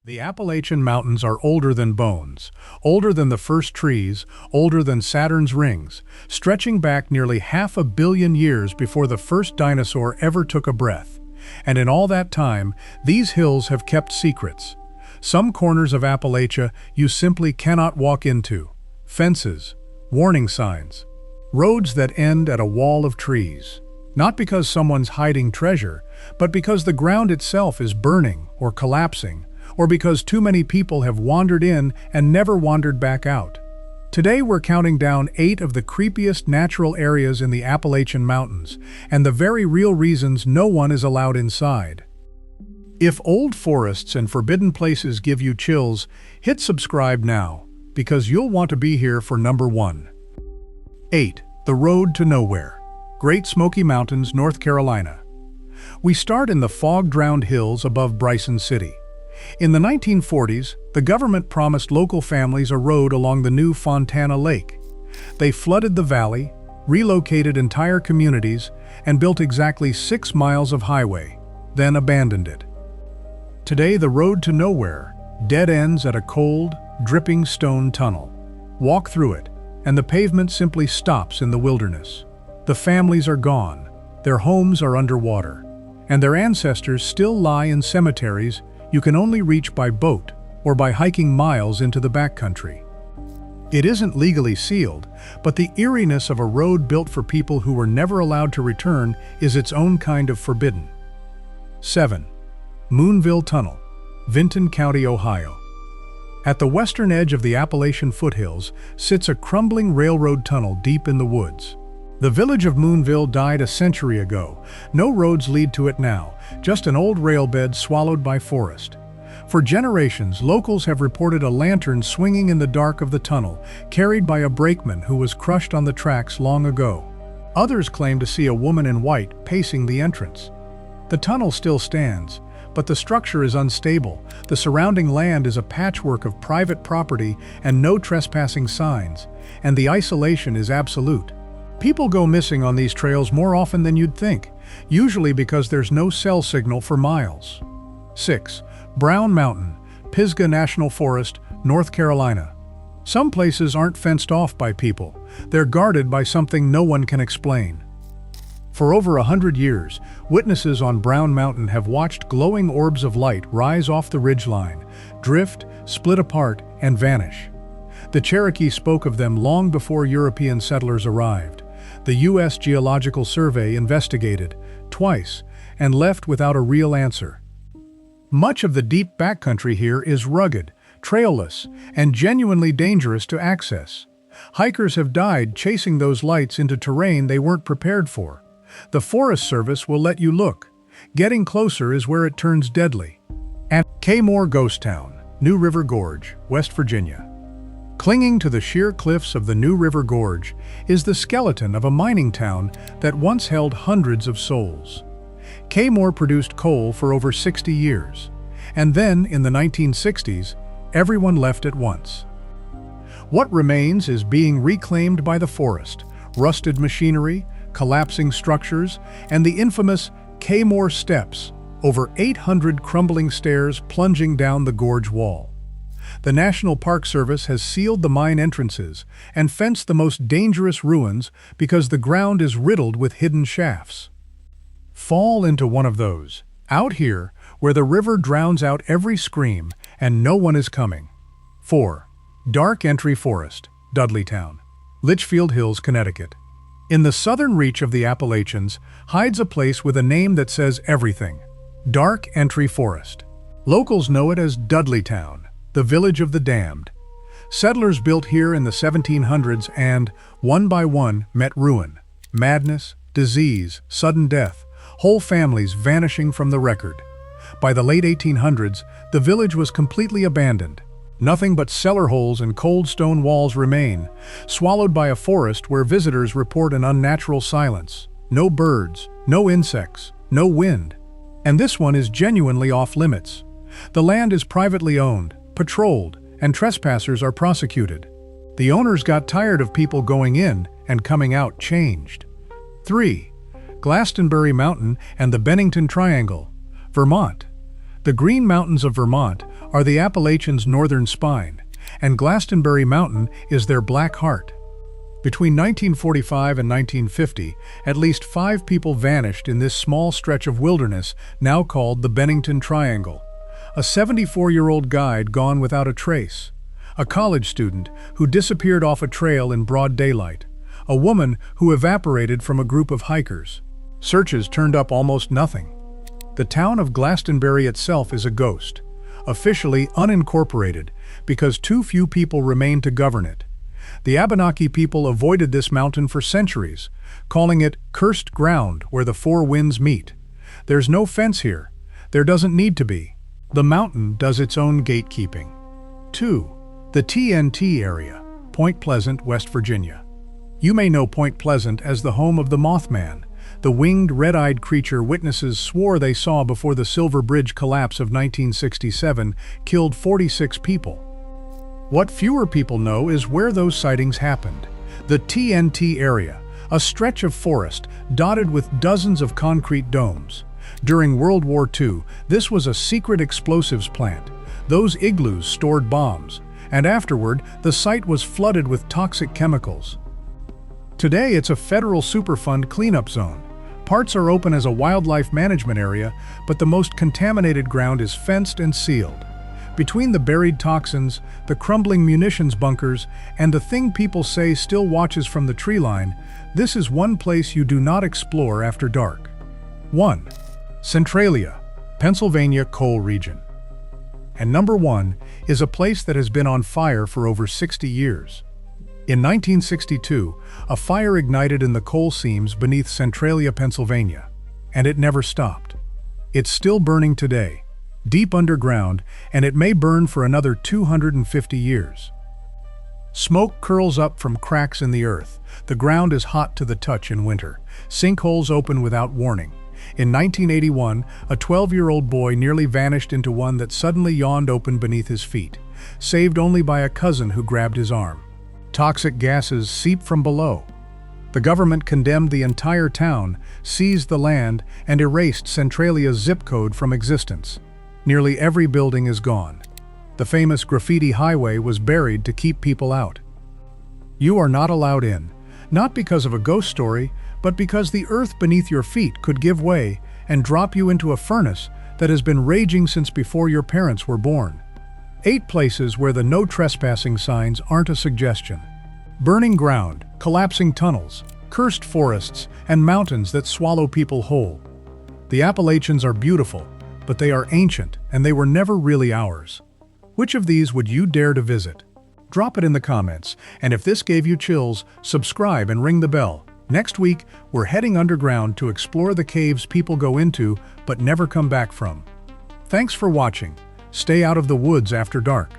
The Appalachian Mountains are older than bones, older than the first trees, older than Saturn's rings, stretching back nearly 500 million years before the first dinosaur ever took a breath. And in all that time, these hills have kept secrets. Some corners of Appalachia you simply cannot walk into. Fences, warning signs, roads that end at a wall of trees. Not because someone's hiding treasure, but because the ground itself is burning or collapsing, or because too many people have wandered in and never wandered back out. Today we're counting down 8 of the creepiest natural areas in the Appalachian Mountains, and the very real reasons no one is allowed inside. If old forests and forbidden places give you chills, hit subscribe now, because you'll want to be here for number 1. 8. The Road to Nowhere. Great Smoky Mountains, North Carolina. We start in the fog-drowned hills above Bryson City. In the 1940s, the government promised local families a road along the new Fontana Lake. They flooded the valley, relocated entire communities, and built exactly 6 miles of highway, then abandoned it. Today, the road to nowhere dead ends at a cold, dripping stone tunnel. Walk through it, and the pavement simply stops in the wilderness. The families are gone, their homes are underwater, and their ancestors still lie in cemeteries you can only reach by boat or by hiking miles into the backcountry. It isn't legally sealed, but the eeriness of a road built for people who were never allowed to return is its own kind of forbidden. 7. Moonville Tunnel, Vinton County, Ohio. At the western edge of the Appalachian foothills sits a crumbling railroad tunnel deep in the woods. The village of Moonville died a century ago. No roads lead to it now, just an old railbed swallowed by forest. For generations, locals have reported a lantern swinging in the dark of the tunnel, carried by a brakeman who was crushed on the tracks long ago. Others claim to see a woman in white pacing the entrance. The tunnel still stands, but the structure is unstable. The surrounding land is a patchwork of private property and no trespassing signs, and the isolation is absolute. People go missing on these trails more often than you'd think, usually because there's no cell signal for miles. 6. Brown Mountain, Pisgah National Forest, North Carolina. Some places aren't fenced off by people. They're guarded by something no one can explain. For over 100 years, witnesses on Brown Mountain have watched glowing orbs of light rise off the ridgeline, drift, split apart, and vanish. The Cherokee spoke of them long before European settlers arrived. The U.S. Geological Survey investigated, twice, and left without a real answer. Much of the deep backcountry here is rugged, trailless, and genuinely dangerous to access. Hikers have died chasing those lights into terrain they weren't prepared for. The Forest Service will let you look. Getting closer is where it turns deadly. And Kmore Ghost Town, New River Gorge, West Virginia. Clinging to the sheer cliffs of the New River Gorge is the skeleton of a mining town that once held hundreds of souls. Kmore produced coal for over 60 years, and then, in the 1960s, everyone left at once. What remains is being reclaimed by the forest: rusted machinery, collapsing structures, and the infamous Kmore Steps, over 800 crumbling stairs plunging down the gorge wall. The National Park Service has sealed the mine entrances and fenced the most dangerous ruins because the ground is riddled with hidden shafts. Fall into one of those, out here, where the river drowns out every scream and no one is coming. 4. Dark Entry Forest, Dudleytown, Litchfield Hills, Connecticut. In the southern reach of the Appalachians hides a place with a name that says everything: Dark Entry Forest. Locals know it as Dudleytown, the village of the damned. Settlers built here in the 1700s and, one by one, met ruin, madness, disease, sudden death, whole families vanishing from the record. By the late 1800s, the village was completely abandoned. Nothing but cellar holes and cold stone walls remain, swallowed by a forest where visitors report an unnatural silence. No birds, no insects, no wind. And this one is genuinely off-limits. The land is privately owned, patrolled, and trespassers are prosecuted. The owners got tired of people going in and coming out changed. 3. Glastonbury Mountain and the Bennington Triangle, Vermont. The Green Mountains of Vermont are the Appalachians' northern spine, and Glastonbury Mountain is their black heart. Between 1945 and 1950, at least 5 people vanished in this small stretch of wilderness now called the Bennington Triangle. A 74-year-old guide gone without a trace. A college student who disappeared off a trail in broad daylight. A woman who evaporated from a group of hikers. Searches turned up almost nothing. The town of Glastonbury itself is a ghost, officially unincorporated because too few people remain to govern it. The Abenaki people avoided this mountain for centuries, calling it cursed ground where the 4 winds meet. There's no fence here. There doesn't need to be. The mountain does its own gatekeeping. 2. The TNT area, Point Pleasant, West Virginia. You may know Point Pleasant as the home of the Mothman, the winged, red-eyed creature witnesses swore they saw before the Silver Bridge collapse of 1967 killed 46 people. What fewer people know is where those sightings happened. The TNT area, a stretch of forest dotted with dozens of concrete domes. During World War II, this was a secret explosives plant. Those igloos stored bombs, and afterward, the site was flooded with toxic chemicals. Today, it's a federal Superfund cleanup zone. Parts are open as a wildlife management area, but the most contaminated ground is fenced and sealed. Between the buried toxins, the crumbling munitions bunkers, and the thing people say still watches from the tree line, this is one place you do not explore after dark. 1. Centralia, Pennsylvania coal region. And number 1 is a place that has been on fire for over 60 years. In 1962, a fire ignited in the coal seams beneath Centralia, Pennsylvania, and it never stopped. It's still burning today, deep underground, and it may burn for another 250 years. Smoke curls up from cracks in the earth. The ground is hot to the touch in winter. Sinkholes open without warning. In 1981, a 12-year-old boy nearly vanished into one that suddenly yawned open beneath his feet, saved only by a cousin who grabbed his arm. Toxic gases seep from below. The government condemned the entire town, seized the land, and erased Centralia's zip code from existence. Nearly every building is gone. The famous graffiti highway was buried to keep people out. You are not allowed in, not because of a ghost story, but because the earth beneath your feet could give way and drop you into a furnace that has been raging since before your parents were born. 8 places where the no trespassing signs aren't a suggestion. Burning ground, collapsing tunnels, cursed forests, and mountains that swallow people whole. The Appalachians are beautiful, but they are ancient and they were never really ours. Which of these would you dare to visit? Drop it in the comments, and if this gave you chills, subscribe and ring the bell. Next week, we're heading underground to explore the caves people go into but never come back from. Thanks for watching. Stay out of the woods after dark.